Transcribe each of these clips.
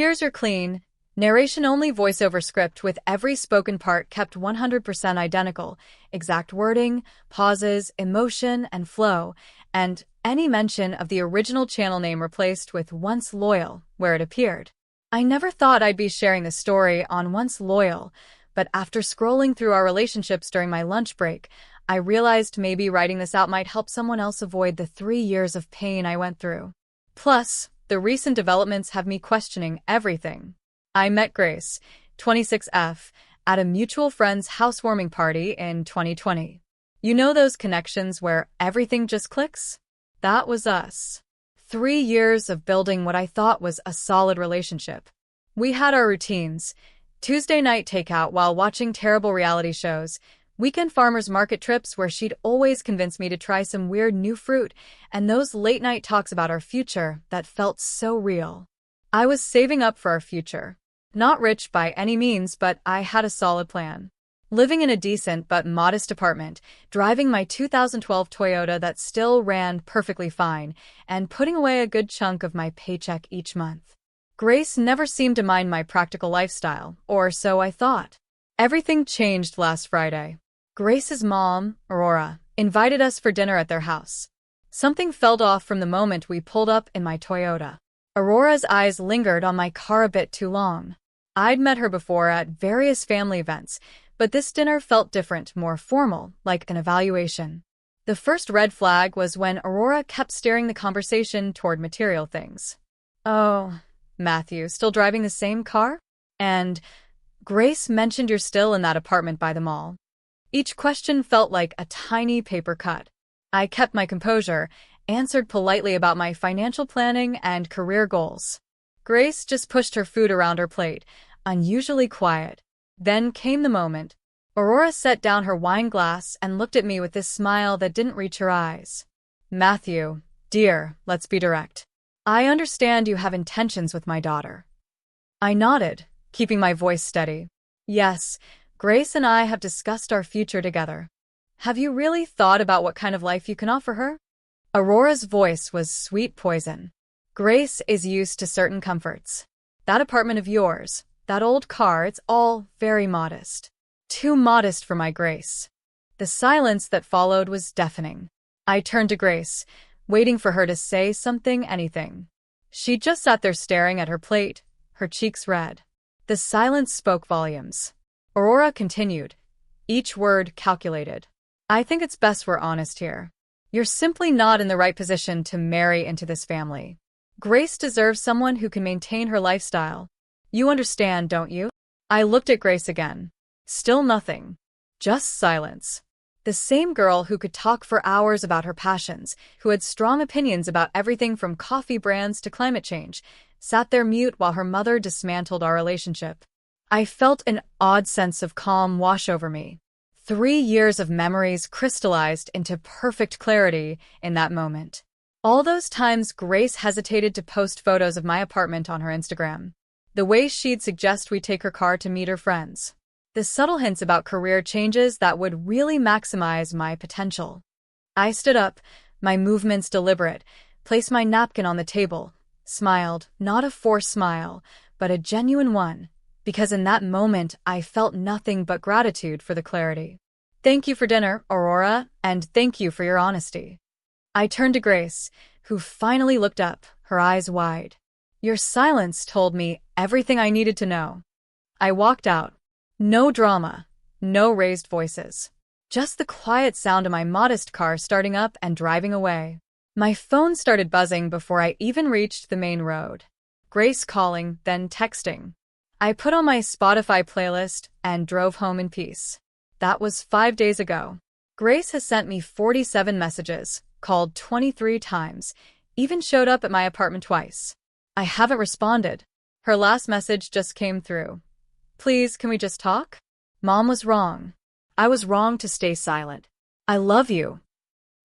Here's your clean, narration-only voiceover script with every spoken part kept 100% identical, exact wording, pauses, emotion, and flow, and any mention of the original channel name replaced with Once Loyal, where it appeared. I never thought I'd be sharing the story on Once Loyal, but after scrolling through our relationships during my lunch break, I realized maybe writing this out might help someone else avoid the 3 years of pain I went through. Plus, the recent developments have me questioning everything. I met Grace, 26F, at a mutual friend's housewarming party in 2020. You know those connections where everything just clicks? That was us. 3 years of building what I thought was a solid relationship. We had our routines: Tuesday night takeout while watching terrible reality shows, weekend farmers market trips where she'd always convince me to try some weird new fruit, and those late-night talks about our future that felt so real. I was saving up for our future. Not rich by any means, but I had a solid plan. Living in a decent but modest apartment, driving my 2012 Toyota that still ran perfectly fine, and putting away a good chunk of my paycheck each month. Grace never seemed to mind my practical lifestyle, or so I thought. Everything changed last Friday. Grace's mom, Aurora, invited us for dinner at their house. Something felt off from the moment we pulled up in my Toyota. Aurora's eyes lingered on my car a bit too long. I'd met her before at various family events, but this dinner felt different, more formal, like an evaluation. The first red flag was when Aurora kept steering the conversation toward material things. "Oh, Matthew, still driving the same car?" And, "Grace mentioned you're still in that apartment by the mall." Each question felt like a tiny paper cut. I kept my composure, answered politely about my financial planning and career goals. Grace just pushed her food around her plate, unusually quiet. Then came the moment. Aurora set down her wine glass and looked at me with this smile that didn't reach her eyes. "Matthew, dear, let's be direct. I understand you have intentions with my daughter." I nodded, keeping my voice steady. "Yes, Grace and I have discussed our future together. Have you really thought about what kind of life you can offer her?" Aurora's voice was sweet poison. "Grace is used to certain comforts. That apartment of yours, that old car, it's all very modest. Too modest for my Grace." The silence that followed was deafening. I turned to Grace, waiting for her to say something, anything. She just sat there staring at her plate, her cheeks red. The silence spoke volumes. Aurora continued, each word calculated. "I think it's best we're honest here. You're simply not in the right position to marry into this family. Grace deserves someone who can maintain her lifestyle. You understand, don't you?" I looked at Grace again. Still nothing. Just silence. The same girl who could talk for hours about her passions, who had strong opinions about everything from coffee brands to climate change, sat there mute while her mother dismantled our relationship. I felt an odd sense of calm wash over me. 3 years of memories crystallized into perfect clarity in that moment. All those times Grace hesitated to post photos of my apartment on her Instagram. The way she'd suggest we take her car to meet her friends. The subtle hints about career changes that would really maximize my potential. I stood up, my movements deliberate, placed my napkin on the table, smiled, not a forced smile, but a genuine one, because in that moment I felt nothing but gratitude for the clarity. "Thank you for dinner, Aurora, and thank you for your honesty." I turned to Grace, who finally looked up, her eyes wide. "Your silence told me everything I needed to know." I walked out. No drama, no raised voices. Just the quiet sound of my modest car starting up and driving away. My phone started buzzing before I even reached the main road. Grace calling, then texting. I put on my Spotify playlist and drove home in peace. That was 5 days ago. Grace has sent me 47 messages, called 23 times, even showed up at my apartment twice. I haven't responded. Her last message just came through. "Please, can we just talk?" Mom was wrong. I was wrong to stay silent. I love you.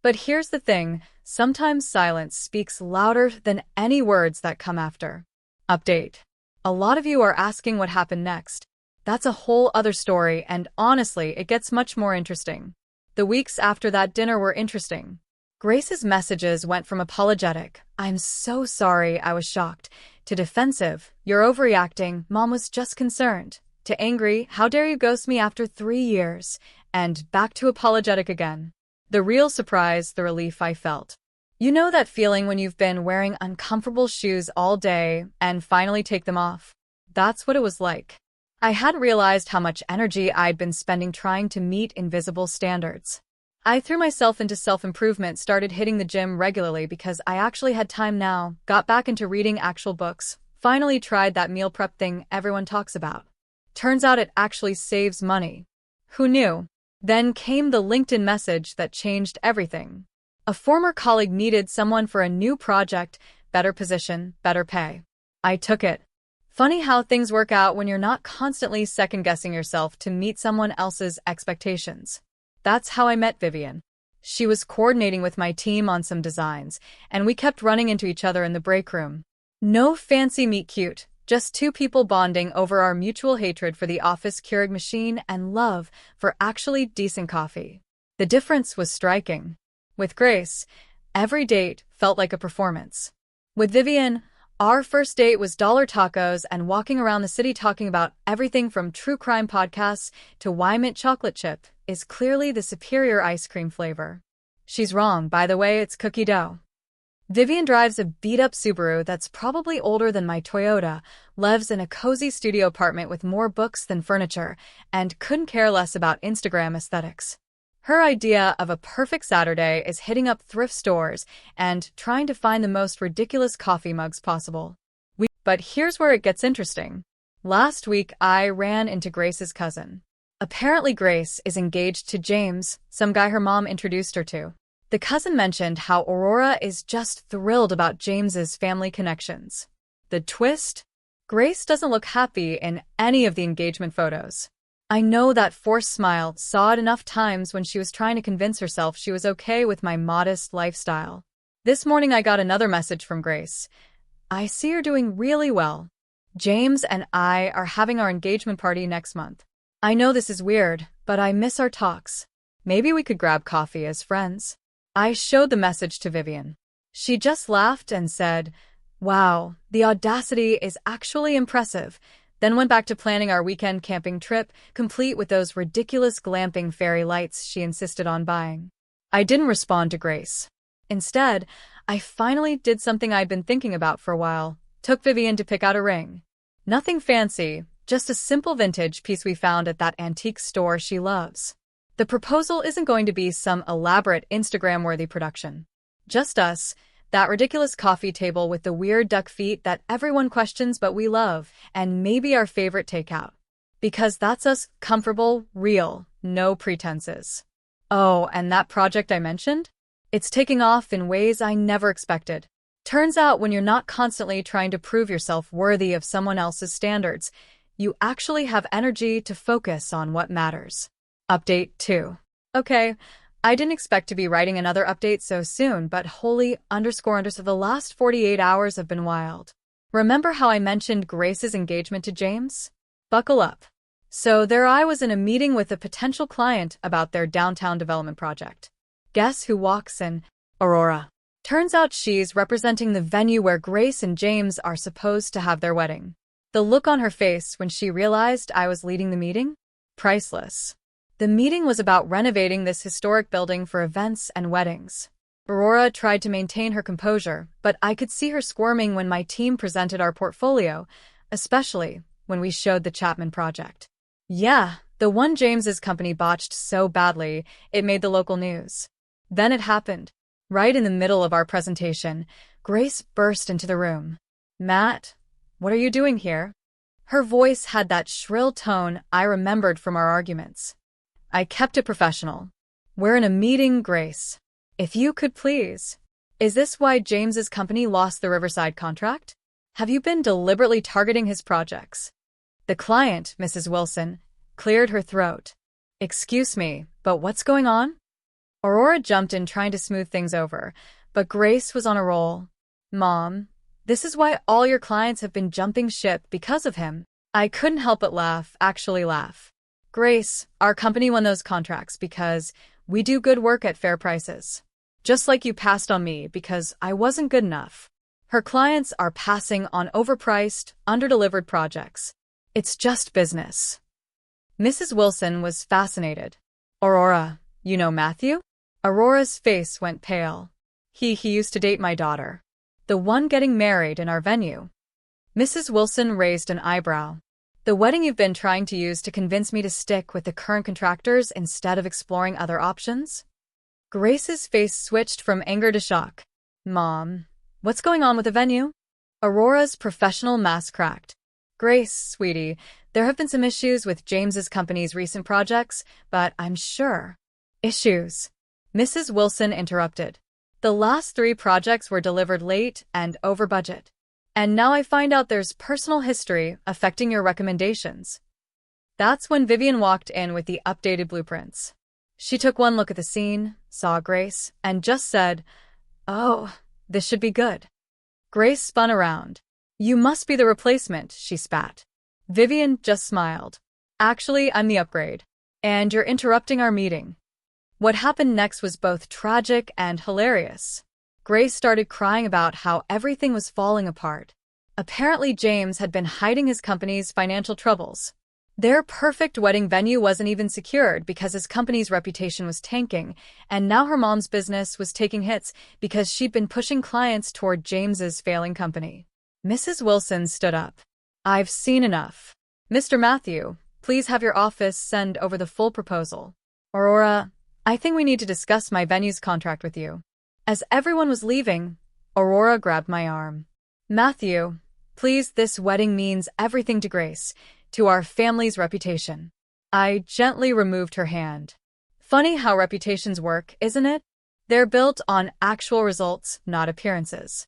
But here's the thing, sometimes silence speaks louder than any words that come after. Update. A lot of you are asking what happened next. That's a whole other story, and honestly, it gets much more interesting. The weeks after that dinner were interesting. Grace's messages went from apologetic, "I'm so sorry, I was shocked," To defensive, "You're overreacting, Mom was just concerned." To angry, "How dare you ghost me after 3 years?" And back to apologetic again. The real surprise, the relief I felt. You know that feeling when you've been wearing uncomfortable shoes all day and finally take them off? That's what it was like. I hadn't realized how much energy I'd been spending trying to meet invisible standards. I threw myself into self-improvement, started hitting the gym regularly because I actually had time now, got back into reading actual books, finally tried that meal prep thing everyone talks about. Turns out it actually saves money. Who knew? Then came the LinkedIn message that changed everything. A former colleague needed someone for a new project, better position, better pay. I took it. Funny how things work out when you're not constantly second-guessing yourself to meet someone else's expectations. That's how I met Vivian. She was coordinating with my team on some designs, and we kept running into each other in the break room. No fancy meet cute, just two people bonding over our mutual hatred for the office Keurig machine and love for actually decent coffee. The difference was striking. With Grace, every date felt like a performance. With Vivian, our first date was dollar tacos and walking around the city talking about everything from true crime podcasts to why mint chocolate chip is clearly the superior ice cream flavor. She's wrong, by the way, it's cookie dough. Vivian drives a beat-up Subaru that's probably older than my Toyota, lives in a cozy studio apartment with more books than furniture, and couldn't care less about Instagram aesthetics. Her idea of a perfect Saturday is hitting up thrift stores and trying to find the most ridiculous coffee mugs possible. But here's where it gets interesting. Last week, I ran into Grace's cousin. Apparently, Grace is engaged to James, some guy her mom introduced her to. The cousin mentioned how Aurora is just thrilled about James's family connections. The twist? Grace doesn't look happy in any of the engagement photos. I know that forced smile, saw it enough times when she was trying to convince herself she was okay with my modest lifestyle. This morning I got another message from Grace. "I see you're doing really well. James and I are having our engagement party next month. I know this is weird, but I miss our talks. Maybe we could grab coffee as friends." I showed the message to Vivian. She just laughed and said, "Wow, the audacity is actually impressive," then went back to planning our weekend camping trip, complete with those ridiculous glamping fairy lights she insisted on buying. I didn't respond to Grace. Instead, I finally did something I'd been thinking about for a while, took Vivian to pick out a ring. Nothing fancy, just a simple vintage piece we found at that antique store she loves. The proposal isn't going to be some elaborate Instagram-worthy production. Just us, that ridiculous coffee table with the weird duck feet that everyone questions but we love, and maybe our favorite takeout. Because that's us, comfortable, real, no pretenses. Oh, and that project I mentioned? It's taking off in ways I never expected. Turns out when you're not constantly trying to prove yourself worthy of someone else's standards, you actually have energy to focus on what matters. Update 2. Okay, I didn't expect to be writing another update so soon, but holy the last 48 hours have been wild. Remember how I mentioned Grace's engagement to James? Buckle up. So there I was in a meeting with a potential client about their downtown development project. Guess who walks in? Aurora. Turns out she's representing the venue where Grace and James are supposed to have their wedding. The look on her face when she realized I was leading the meeting? Priceless. The meeting was about renovating this historic building for events and weddings. Aurora tried to maintain her composure, but I could see her squirming when my team presented our portfolio, especially when we showed the Chapman project. Yeah, the one James's company botched so badly, it made the local news. Then it happened. Right in the middle of our presentation, Grace burst into the room. "Matt, what are you doing here?" Her voice had that shrill tone I remembered from our arguments. I kept it professional. "We're in a meeting, Grace. If you could please. Is this why James's company lost the Riverside contract? Have you been deliberately targeting his projects?" The client, Mrs. Wilson, cleared her throat. "Excuse me, but what's going on?" Aurora jumped in trying to smooth things over, but Grace was on a roll. "Mom, this is why all your clients have been jumping ship because of him." I couldn't help but laugh, actually laugh. "Grace, our company won those contracts because we do good work at fair prices. Just like you passed on me because I wasn't good enough." Her clients are passing on overpriced, underdelivered projects. It's just business. Mrs. Wilson was fascinated. Aurora, you know Matthew? Aurora's face went pale. He used to date my daughter. The one getting married in our venue. Mrs. Wilson raised an eyebrow. The wedding you've been trying to use to convince me to stick with the current contractors instead of exploring other options? Grace's face switched from anger to shock. Mom, what's going on with the venue? Aurora's professional mask cracked. Grace, sweetie, there have been some issues with James's company's recent projects, but I'm sure. Issues? Mrs. Wilson interrupted. The last 3 projects were delivered late and over budget. And now I find out there's personal history affecting your recommendations. That's when Vivian walked in with the updated blueprints. She took one look at the scene, saw Grace, and just said, "Oh, this should be good." Grace spun around. "You must be the replacement," she spat. Vivian just smiled. "Actually, I'm the upgrade. And you're interrupting our meeting." What happened next was both tragic and hilarious. Grace started crying about how everything was falling apart. Apparently, James had been hiding his company's financial troubles. Their perfect wedding venue wasn't even secured because his company's reputation was tanking, and now her mom's business was taking hits because she'd been pushing clients toward James's failing company. Mrs. Wilson stood up. "I've seen enough. Mr. Matthew, please have your office send over the full proposal. Aurora, I think we need to discuss my venue's contract with you." As everyone was leaving, Aurora grabbed my arm. "Matthew, please, this wedding means everything to Grace, to our family's reputation." I gently removed her hand. Funny how reputations work, isn't it? They're built on actual results, not appearances.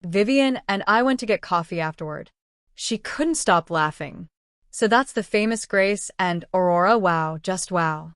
Vivian and I went to get coffee afterward. She couldn't stop laughing. So that's the famous Grace and Aurora. Wow, just wow.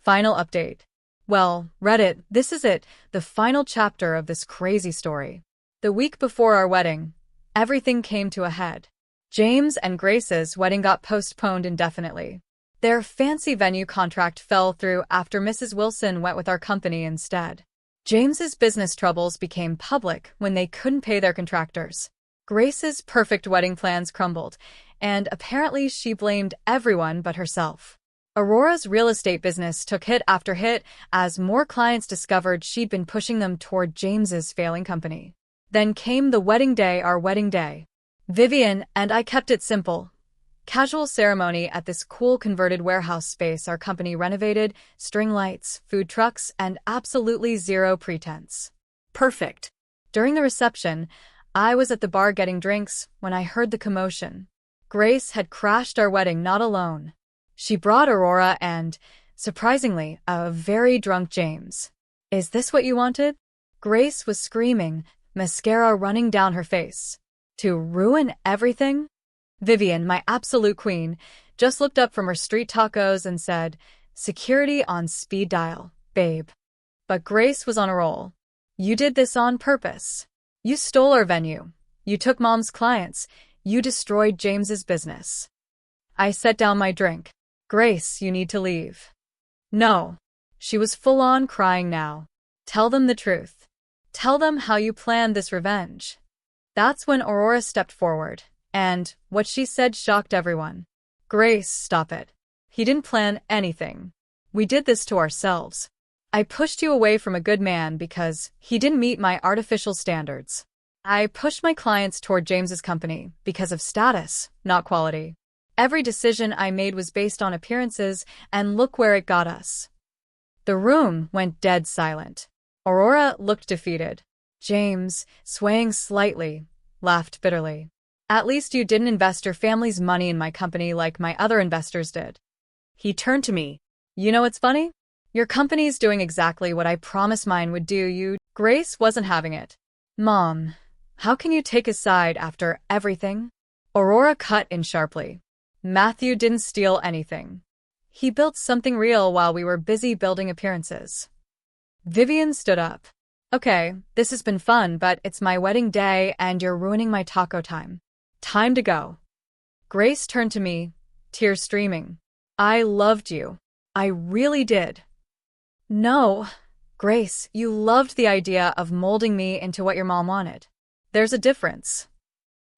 Final update. Well, Reddit, this is it, the final chapter of this crazy story. The week before our wedding, everything came to a head. James and Grace's wedding got postponed indefinitely. Their fancy venue contract fell through after Mrs. Wilson went with our company instead. James's business troubles became public when they couldn't pay their contractors. Grace's perfect wedding plans crumbled, and apparently she blamed everyone but herself. Aurora's real estate business took hit after hit as more clients discovered she'd been pushing them toward James's failing company. Then came the wedding day, our wedding day. Vivian and I kept it simple. Casual ceremony at this cool converted warehouse space our company renovated, string lights, food trucks, and absolutely zero pretense. Perfect. During the reception, I was at the bar getting drinks when I heard the commotion. Grace had crashed our wedding not alone. She brought Aurora and, surprisingly, a very drunk James. "Is this what you wanted?" Grace was screaming, mascara running down her face. "To ruin everything?" Vivian, my absolute queen, just looked up from her street tacos and said, "Security on speed dial, babe." But Grace was on a roll. "You did this on purpose. You stole our venue. You took Mom's clients. You destroyed James's business." I set down my drink. "Grace, you need to leave." "No." She was full-on crying now. "Tell them the truth. Tell them how you planned this revenge." That's when Aurora stepped forward, and what she said shocked everyone. "Grace, stop it. He didn't plan anything. We did this to ourselves. I pushed you away from a good man because he didn't meet my artificial standards. I pushed my clients toward James's company because of status, not quality. Every decision I made was based on appearances, and look where it got us." The room went dead silent. Aurora looked defeated. James, swaying slightly, laughed bitterly. "At least you didn't invest your family's money in my company like my other investors did." He turned to me. "You know what's funny? Your company's doing exactly what I promised mine would do." Grace wasn't having it. "Mom, how can you take his side after everything?" Aurora cut in sharply. "Matthew didn't steal anything. He built something real while we were busy building appearances." Vivian stood up. "Okay, this has been fun, but it's my wedding day and you're ruining my taco time. Time to go." Grace turned to me, tears streaming. "I loved you. I really did." "No, Grace, you loved the idea of molding me into what your mom wanted. There's a difference.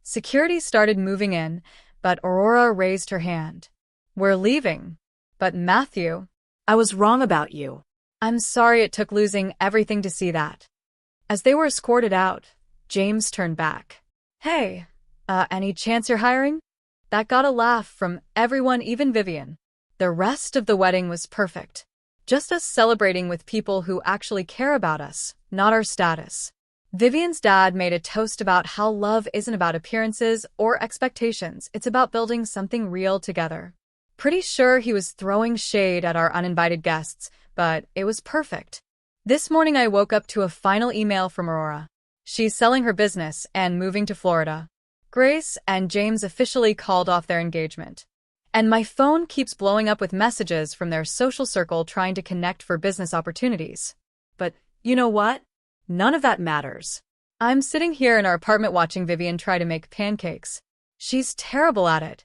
Security started moving in, but Aurora raised her hand. We're leaving. But Matthew, I was wrong about you. I'm sorry it took losing everything to see that. As they were escorted out, James turned back. Hey, any chance you're hiring? That got a laugh from everyone, even Vivian. The rest of the wedding was perfect. Just us celebrating with people who actually care about us, not our status. Vivian's dad made a toast about how love isn't about appearances or expectations, it's about building something real together. Pretty sure he was throwing shade at our uninvited guests, but it was perfect. This morning I woke up to a final email from Aurora. She's selling her business and moving to Florida. Grace and James officially called off their engagement. And my phone keeps blowing up with messages from their social circle trying to connect for business opportunities. But you know what? None of that matters. I'm sitting here in our apartment watching Vivian try to make pancakes. She's terrible at it,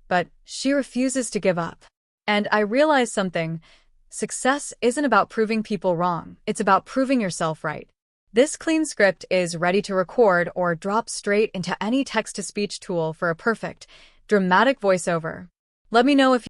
but she refuses to give up. And I realize something. Success isn't about proving people wrong, it's about proving yourself right. This clean script is ready to record or drop straight into any text-to-speech tool for a perfect, dramatic voiceover. Let me know if